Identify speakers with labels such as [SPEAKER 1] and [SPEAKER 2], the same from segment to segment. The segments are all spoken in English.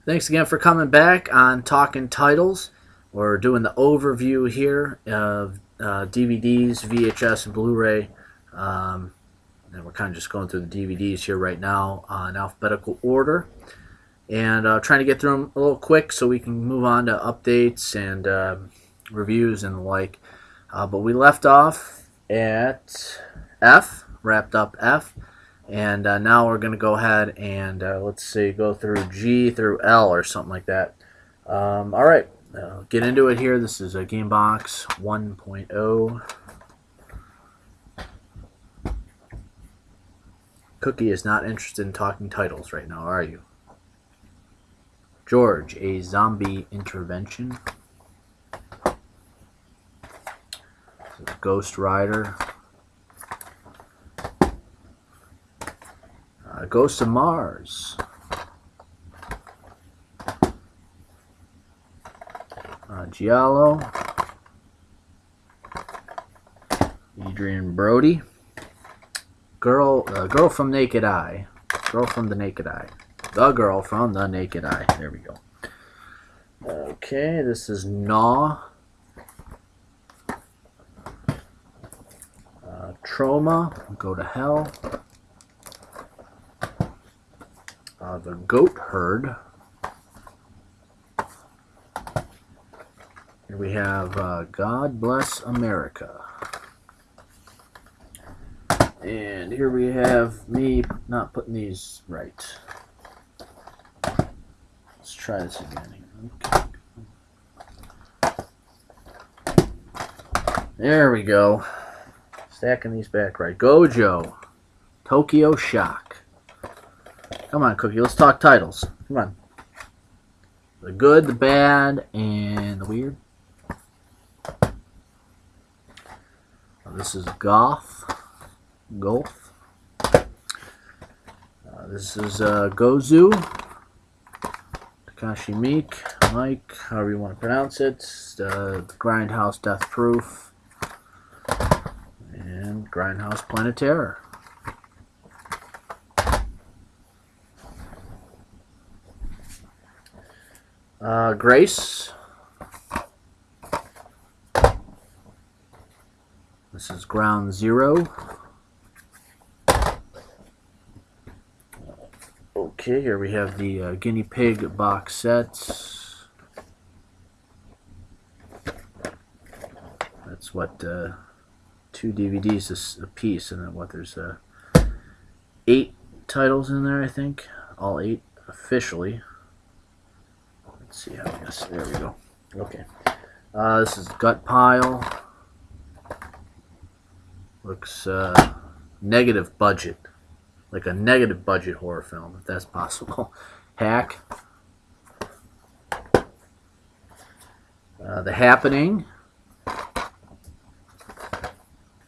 [SPEAKER 1] Thanks again for coming back on Talking Titles. We're doing the overview here of DVDs, VHS, and Blu-ray. And we're kind of just going through the DVDs here right now in alphabetical order. And trying to get through them a little quick so we can move on to updates and reviews and the like. But we left off at F, wrapped up F. And now we're going to go ahead and, let's see, go through G through L or something like that. All right, get into it here. This is a Gamebox 1.0. Cookie is not interested in talking titles right now, are you? George, a zombie intervention. Ghost Rider. Ghost of Mars. Giallo. Adrian Brody. Girl from Naked Eye. Girl from the Naked Eye. The Girl from the Naked Eye. There we go. Okay, this is Gnaw. Trauma. Go to Hell. The Goat Herd. Here we have God Bless America. And here we have me not putting these right. Let's try this again. Okay. There we go. Stacking these back right. Gojo. Tokyo Shock. Come on, Cookie. Let's talk titles. Come on. The good, the bad, and the weird. This is Goth. Golf. This is Gozu. Takashi Meek. Mike, however you want to pronounce it. Grindhouse Death Proof. And Grindhouse Planet Terror. Grace. This is Ground Zero. Okay, here we have the Guinea Pig box sets. That's what, 2 DVDs a piece, and then what, there's 8 titles in there, I think. All 8 officially. Let's see how this. There we go. Okay. This is Gut Pile. Looks negative budget, like a negative budget horror film, if that's possible. Hack. The Happening.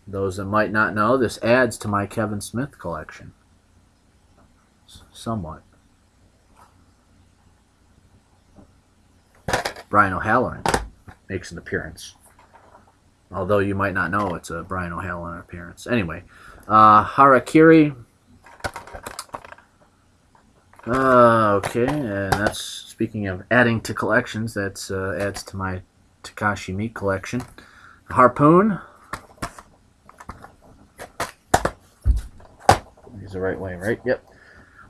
[SPEAKER 1] Those that might not know, this adds to my Kevin Smith collection. Somewhat. Brian O'Halloran makes an appearance. Although you might not know it's a Brian O'Halloran appearance. Anyway, Harakiri. Okay, and that's, speaking of adding to collections, that's adds to my Takashi Miike collection. Harpoon. He's the right way, right? Yep.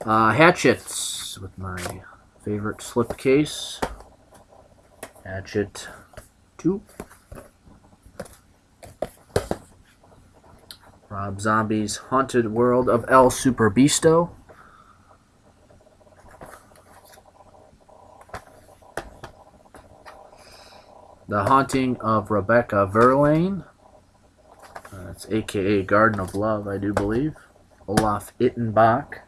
[SPEAKER 1] Hatchets with my favorite slipcase. Hatchet 2. Rob Zombie's Haunted World of El Superbeasto. The Haunting of Rebecca Verlaine. That's a.k.a. Garden of Love, I do believe. Olaf Ittenbach.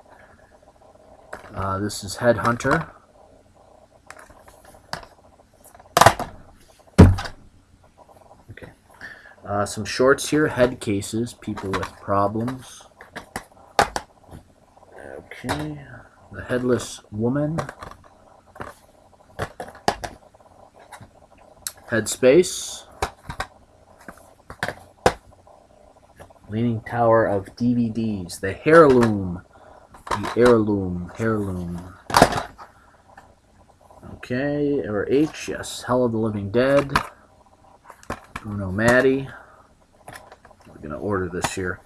[SPEAKER 1] This is Headhunter. Some shorts here, Head Cases, People with Problems. Okay, The Headless Woman. Headspace. Leaning Tower of DVDs. The Heirloom. The Heirloom. Okay, or H, yes. Hell of the Living Dead. Bruno Matti. We're going to order this here.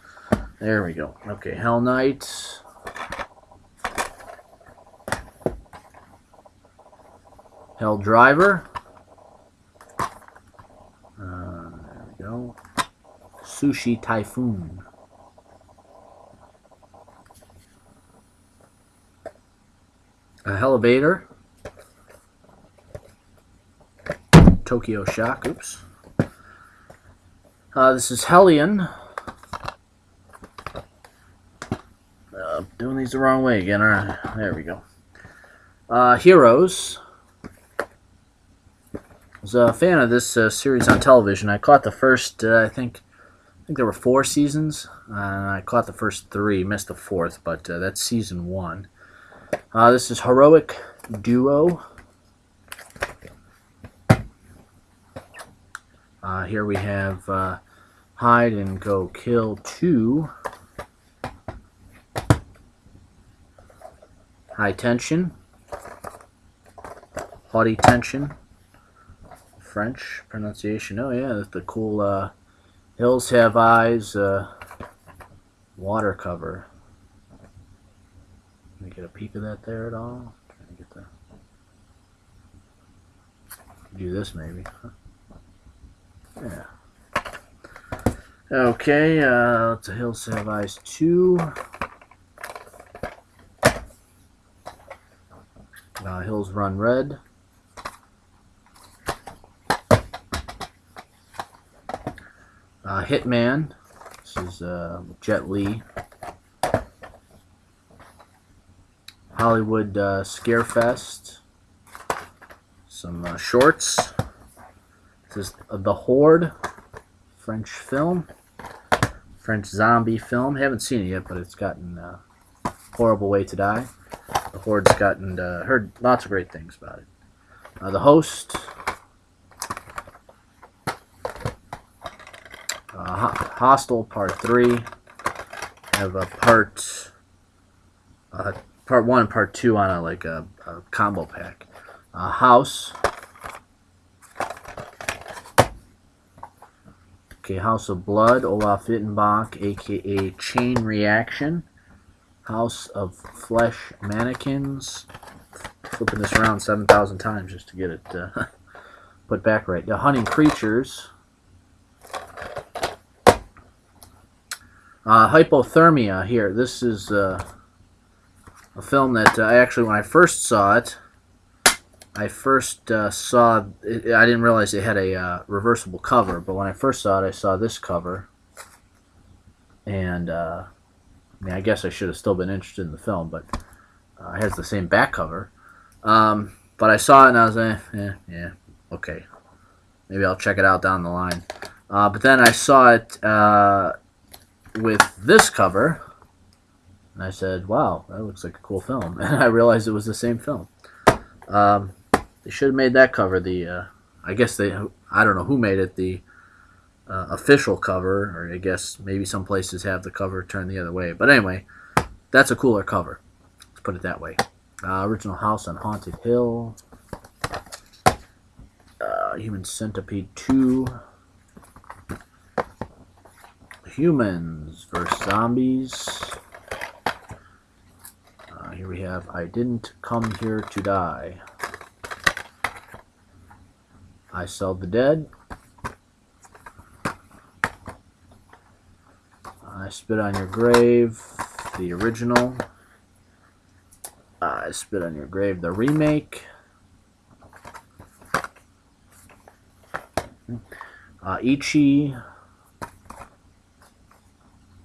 [SPEAKER 1] There we go. Okay, Hell Knight. Hell Driver. There we go. Sushi Typhoon. Elevator. Tokyo Shock. Oops. This is Hellion. Doing these the wrong way again. All right, there we go. Heroes. I was a fan of this series on television. I caught the first, I think there were 4 seasons. I caught the first 3, missed the 4th, but that's season 1. This is Heroic Duo. Here we have Hide and Go Kill 2. High Tension. Haughty Tension. French pronunciation. Oh yeah, the cool Hills Have Eyes water cover. Can we get a peek of that there at all? Trying to get the. Do this maybe. Huh? Yeah. Okay, it's a Hills Have Eyes 2. Hills Run Red. Hitman. This is Jet Li. Hollywood Scarefest. Some shorts. This is The Horde. French film. French zombie film. Haven't seen it yet, but it's gotten Horrible Way to Die. The Horde's gotten heard lots of great things about it. The Host. Hostel Part 3. I have a part 1 and Part 2 on a combo pack. House. Okay, House of Blood, Olaf Ittenbach, aka Chain Reaction. House of Flesh Mannequins. Flipping this around 7,000 times just to get it put back right. The Hunting Creatures. Hypothermia here. This is a film that I actually, when I first saw it, I didn't realize it had a reversible cover, but when I first saw it, I saw this cover, and I mean, I guess I should have still been interested in the film, but it has the same back cover. But I saw it and I was like, yeah, okay, maybe I'll check it out down the line. But then I saw it with this cover, and I said, wow, that looks like a cool film. And I realized it was the same film. They should have made that cover the, I guess I don't know who made it the official cover, or I guess maybe some places have the cover turned the other way. But anyway, that's a cooler cover. Let's put it that way. Original House on Haunted Hill. Human Centipede 2. Humans vs. Zombies. Here we have I Didn't Come Here to Die. I Sell the Dead. I Spit on Your Grave, the original. I Spit on Your Grave, the remake. Ichi.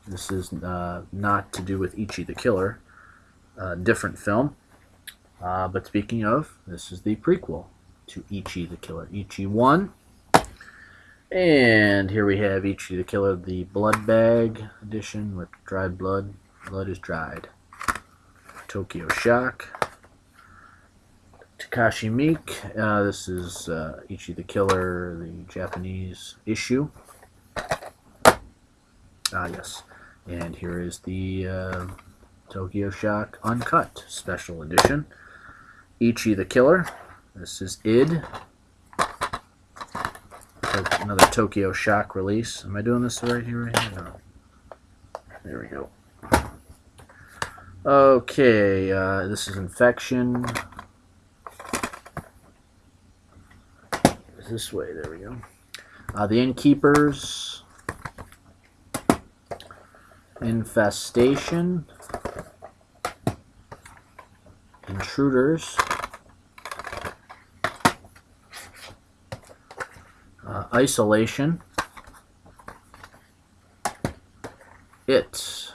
[SPEAKER 1] This is not to do with Ichi the Killer. Different film. But speaking of, this is the prequel to Ichi the Killer. Ichi 1. And here we have Ichi the Killer, the Blood Bag edition with dried blood. Blood is dried. Tokyo Shock. Takashi Miike. This is Ichi the Killer, the Japanese issue. Yes. And here is the Tokyo Shock Uncut Special Edition. Ichi the Killer. This is id. Another Tokyo Shock release. Am I doing this right here? No. There we go. Okay, this is Infection. This way, there we go. The Innkeepers. Infestation. Intruders. Isolation. It.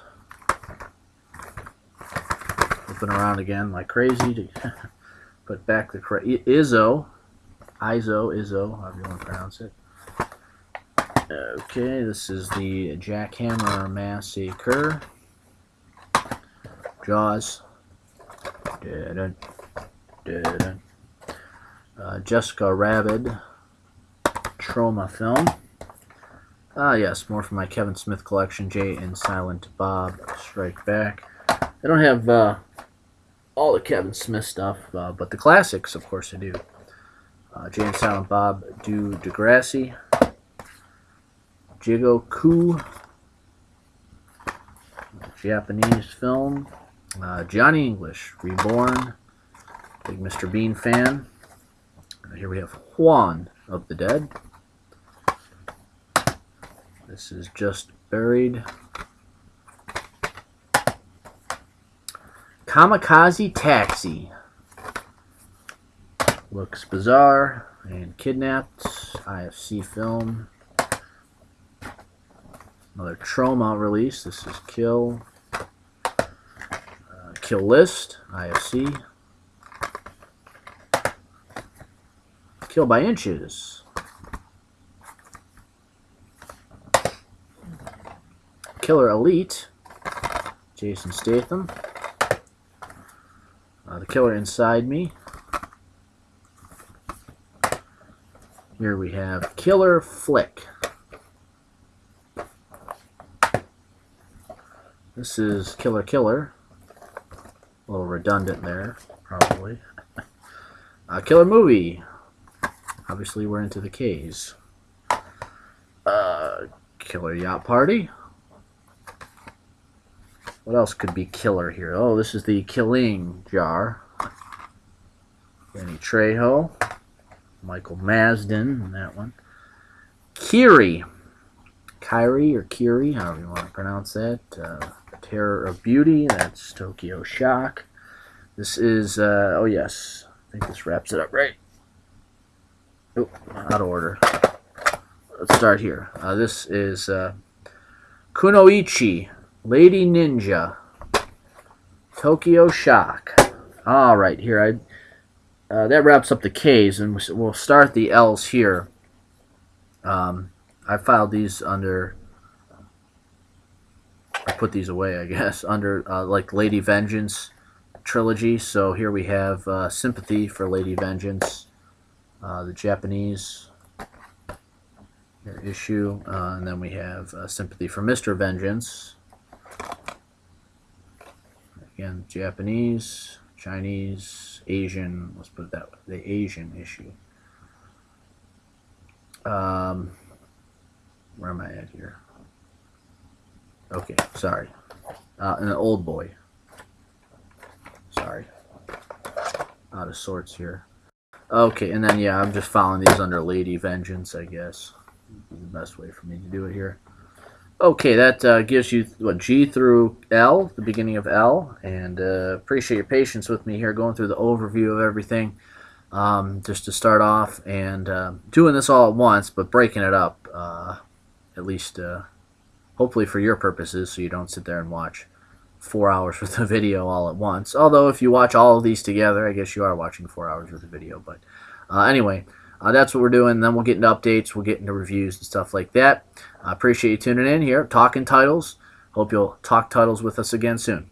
[SPEAKER 1] Flipping around again like crazy to put back the Izzo, however you want to pronounce it. Okay, this is the Jackhammer Massacre. Jaws. Jessica Rabbit. Trauma film. Yes, more from my Kevin Smith collection. Jay and Silent Bob Strike Back. I don't have all the Kevin Smith stuff, but the classics, of course, I do. Jay and Silent Bob do Degrassi. Jigoku. Japanese film. Johnny English, Reborn. Big Mr. Bean fan. Here we have Juan of the Dead. This is Just Buried. Kamikaze Taxi. Looks Bizarre and Kidnapped. IFC film. Another Trauma release. This is Kill. Kill List. IFC. Kill by Inches. Killer Elite. Jason Statham. The Killer Inside Me. Here we have Killer Flick. This is Killer Killer. A little redundant there, probably. Killer Movie. Obviously, we're into the K's. Killer Yacht Party. What else could be killer here? Oh, this is the Killing Jar. Danny Trejo. Michael Masden, that one. Kiri. Kyrie or Kiri, however you want to pronounce that. Terror of Beauty. That's Tokyo Shock. This is, oh yes, I think this wraps it up right. Oh, out of order. Let's start here. This is Kunoichi, Lady Ninja, Tokyo Shock. All right, here that wraps up the K's, and we'll start the L's here. I filed these under. I put these away, I guess, under like Lady Vengeance trilogy. So here we have Sympathy for Lady Vengeance. The Japanese issue, and then we have Sympathy for Mr. Vengeance. Again, Japanese, Chinese, Asian, let's put it that way, the Asian issue. Where am I at here? Okay, sorry. And an Old Boy. Sorry. Out of sorts here. Okay, and then, yeah, I'm just following these under Lady Vengeance, I guess. This is the best way for me to do it here. Okay, that gives you, what, G through L, the beginning of L, and appreciate your patience with me here going through the overview of everything, just to start off, and doing this all at once, but breaking it up, at least, hopefully for your purposes, so you don't sit there and watch 4 hours worth of video all at once. Although if you watch all of these together, I guess you are watching 4 hours worth of video. But anyway, that's what we're doing. Then we'll get into updates, we'll get into reviews and stuff like that. I appreciate you tuning in here, Talking Titles. Hope you'll talk titles with us again soon.